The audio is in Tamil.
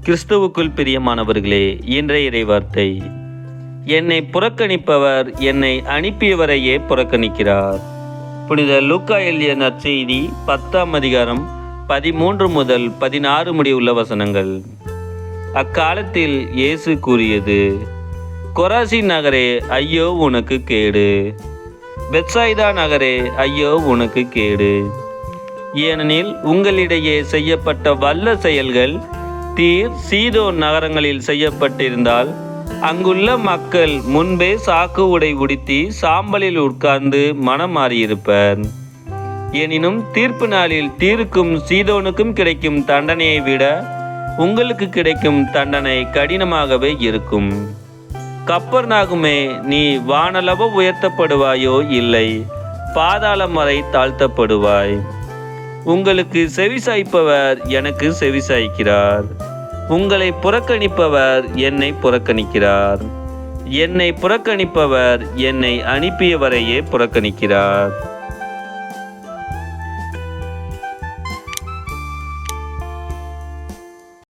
கிறிஸ்துவுக்குள் பிரியமானவர்களே, இன்றைய இறைவார்த்தை: என்னை புறக்கணிப்பவர் என்னை அனுப்பியவரையே புறக்கணிக்கிறார். புனித லூக்கா எழுதிய நற்செய்தி 10ஆம் அதிகாரம் 13 முதல் 16 முடிவுள்ள வசனங்கள். அக்காலத்தில் இயேசு கூறியது: கொராசின் நகரே, ஐயோ உனக்கு கேடு! பெத்சாய்தா நகரே, ஐயோ உனக்கு கேடு! ஏனெனில் உங்களிடையே செய்யப்பட்ட வல்ல செயல்கள் தீர், சீதோன் நகரங்களில் செய்யப்பட்டிருந்தால் அங்குள்ள மக்கள் முன்பே சாக்கு உடை உடுத்தி சாம்பலில் உட்கார்ந்து மனம் மாறியிருப்பர். எனினும் தீர்ப்பு நாளில் தீருக்கும் சீதோனுக்கும் கிடைக்கும் தண்டனையை விட உங்களுக்கு கிடைக்கும் தண்டனை கடினமாகவே இருக்கும். கப்பர்நாகுமே, நீ வானளவு உயர்த்தப்படுவாயோ இல்லை, பாதாளம் வரை தாழ்த்தப்படுவாய். உங்களுக்கு செவிசாய்ப்பவர் எனக்கு செவிசாய்க்கிறார். உங்களை புறக்கணிப்பவர் என்னை புறக்கணிக்கிறார். என்னை புறக்கணிப்பவர் என்னை அனுப்பியவரையே புறக்கணிக்கிறார்.